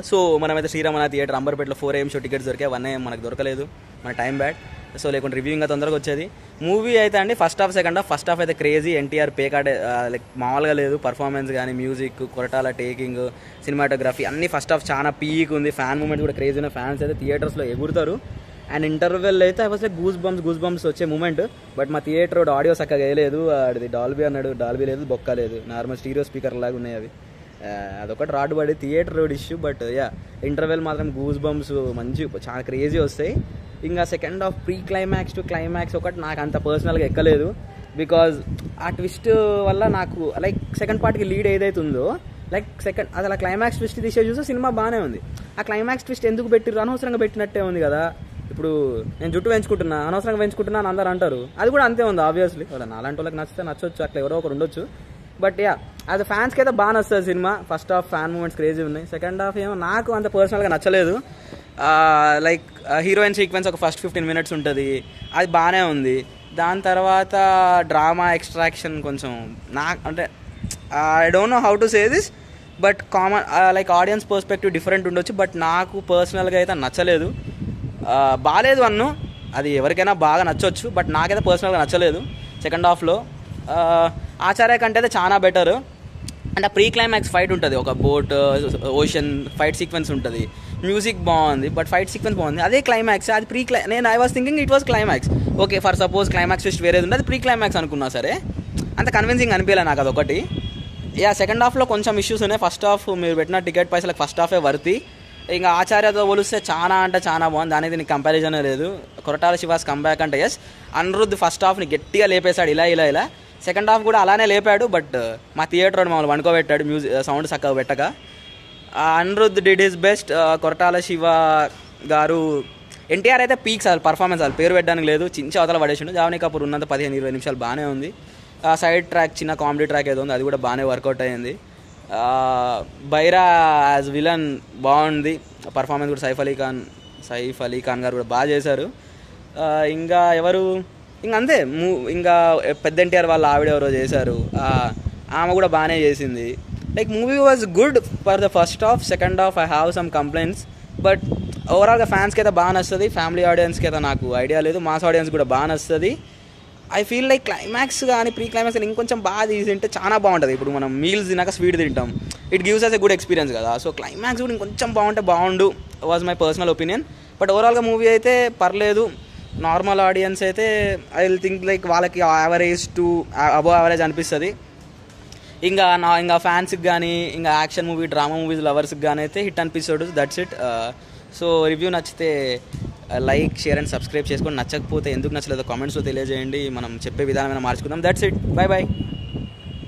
So మనమైతే Sriramana theatre అంబర్పేటలో 4 AM show tickets దొరికాయి, 1 AM మనకు దొరకలేదు, మన టైం బ్యాడ్. సో లేకుంటే రివ్యూ ఇంకా తొందరగా వచ్చేది. మూవీ అయితే అండి first half second half, first half అయితే క్రేజీ, ఎన్టీఆర్ పేకాడే లైక్ మామూలుగా లేదు, పర్ఫార్మెన్స్ కానీ మ్యూజిక్, కొరటాల టేకింగ్, సినిమాటోగ్రఫీ అన్ని ఫస్ట్ హాఫ్ చాలా పీక్ ఉంది. ఫ్యాన్ మూమెంట్ కూడా క్రేజీ ఉన్నాయి, ఫ్యాన్స్ అయితే థియేటర్స్లో ఎగురుతారు. అండ్ ఇంటర్వెల్ అయితే అవి అసలు గూస్ బంప్స్ వచ్చే మూమెంట్. బట్ మా థియేటర్ ఆడియో చక్కగా వేయలేదు, అది డాల్బీ అన్నాడు, డాల్బీ లేదు, బొక్క లేదు, నార్మల్ స్టీరియో స్పీకర్ లాగా ఉన్నాయి అవి. అదొకటి రాడ్ పడి theatre road issue. But interval మాత్రం గూస్ బంప్స్ మంచి చాలా క్రేజీ వస్తాయి. ఇంకా second half pre climax to climax ఒకటి నాకు అంత పర్సనల్గా ఎక్కలేదు. బికాజ్ ఆ ట్విస్ట్ వల్ల నాకు లైక్ సెకండ్ పార్ట్కి లీడ్ ఏదైతే ఉందో లైక్ సెకండ్ అది అలా క్లైమాక్స్ ట్విస్ట్ తీసే చూస్తే సినిమా బాగానే ఉంది. ఆ క్లైమాక్స్ ట్విస్ట్ ఎందుకు పెట్టిర్రు, అనవసరంగా పెట్టినట్టే ఉంది కదా. ఇప్పుడు నేను జుట్టు పెంచుకుంటున్నా, అనవసరంగా పెంచుకుంటున్నా అని అందరూ అంటారు, అది కూడా అంతే ఉంది ఆబ్వియస్లీ. అలాంటి వాళ్ళకి నచ్చితే నచ్చొచ్చు, అట్లా ఎవరో ఒకరు ఉండొచ్చు. బట్ అది ఫ్యాన్స్కి అయితే బాగా నచ్చుతుంది సినిమా. First half fan moments crazy ఉన్నాయి, సెకండ్ హాఫ్ ఏమో నాకు అంత పర్సనల్గా నచ్చలేదు. లైక్ హీరోయిన్ సీక్వెన్స్ ఒక ఫస్ట్ 15 minutes ఉంటుంది, అది బాగానే ఉంది. దాని తర్వాత డ్రామా ఎక్స్ట్రాక్షన్ కొంచెం నాకు అంటే I don't know how to say this, but common like audience perspective different ఉండొచ్చు. బట్ నాకు పర్సనల్గా అయితే నచ్చలేదు. బాగాలేదు అన్ను, అది ఎవరికైనా బాగా నచ్చవచ్చు, బట్ నాకైతే పర్సనల్గా నచ్చలేదు. సెకండ్ హాఫ్లో ఆచార్య కంటే అయితే చాలా బెటర్. అంటే ప్రీ క్లైమాక్స్ ఫైట్ ఉంటుంది, ఒక బోట్ ఓషన్ ఫైట్ సీక్వెన్స్ ఉంటుంది, మ్యూజిక్ బాగుంది, బట్ ఫైట్ సీక్వెన్స్ బాగుంది. అదే క్లైమాక్స్, అది నేను I was thinking it was climax. Okay for suppose climax twist వేరేది ఉంది, అది ప్రీ క్లైమాక్స్ అనుకున్నా సరే, అంత కన్విన్సింగ్ అనిపించలే నాకు అదొకటి. సెకండ్ హాఫ్లో కొంచెం ఇష్యూస్ ఉన్నాయి. ఫస్ట్ హాఫ్ మీరు పెట్టిన టికెట్ పైసలకు ఫస్ట్ హాఫే వర్తి. ఇంకా ఆచార్యతో పోలిస్తే చాలా అంటే చాలా బాగుంది, దానికి దీనికి కంపారిజనే లేదు. కొరటాల శివాస్ కంబ్యాక్ అంటే అనిరుద్ధ్ ఫస్ట్ హాఫ్ని గట్టిగా లేపేశాడు, ఇలా సెకండ్ హాఫ్ కూడా అలానే లేపాడు. బట్ మా థియేటర్ మమ్మల్ని వండుకోబెట్టాడు, మ్యూజిక్ సౌండ్ చక్కగా పెట్టక. Anirudh did his best. Koratala Shiva గారు ఎన్టీఆర్ అయితే పీక్స్ అసలు పర్ఫార్మెన్స్ అసలు పేరు పెట్టడానికి లేదు, చించి అవతల పడేసిండు. జావనీ కపూర్ ఉన్నంత 15-20 నిమిషాలు బాగానే ఉంది. సైడ్ ట్రాక్ చిన్న కామెడీ ట్రాక్ ఏదో ఉంది, అది కూడా బాగానే వర్కౌట్ అయ్యింది. బైరా యాజ్ విలన్ బాగుంది, పర్ఫార్మెన్స్ కూడా సైఫ్ అలీ ఖాన్ గారు కూడా బాగా చేశారు. ఇంకా ఎవరు ఇంకా అంతే ఇంకా పెద్ద ఎన్టీఆర్ వాళ్ళ ఆవిడ ఎవరో చేశారు, ఆమె కూడా బాగానే చేసింది. Like movie was good for the first half. Second half I have some complaints, but ఓవరాల్గా ఫ్యాన్స్కి అయితే బాగా నచ్చుతుంది. ఫ్యామిలీ ఆడియన్స్కి అయితే నాకు ఐడియా లేదు, మాస్ ఆడియన్స్ కూడా బాగా నచ్చుతుంది. ఐ ఫీల్ లైక్ క్లైమాక్స్ కానీ ప్రీ క్లైమాక్స్ కానీ ఇంకొంచెం బాగా తీసింటే చాలా బాగుంటుంది. ఇప్పుడు మనం మీల్స్ తిన్నాక స్వీట్ తింటాం, it gives us a good experience కదా. సో క్లైమాక్స్ కూడా ఇంకొంచెం బాగుంటే బాగుండు was my personal opinion. But ఓవరాల్గా మూవీ అయితే పర్లేదు. నార్మల్ ఆడియన్స్ అయితే ఐ విల్ థింక్ లైక్ వాళ్ళకి యావరేజ్ టు అబవ్ యావరేజ్ అనిపిస్తుంది. ఇంకా ఫ్యాన్స్కి కానీ ఇంకా యాక్షన్ మూవీ డ్రామా మూవీస్ లవర్స్కి కానీ అయితే హిట్ అనిపిస్తాడు. That's it. సో రివ్యూ నచ్చితే లైక్ షేర్ అండ్ సబ్స్క్రైబ్ చేసుకొని, నచ్చకపోతే ఎందుకు నచ్చలేదో కామెంట్స్లో తెలియజేయండి, మనం చెప్పే విధానమైన మార్చుకుందాం. That's it, bye bye.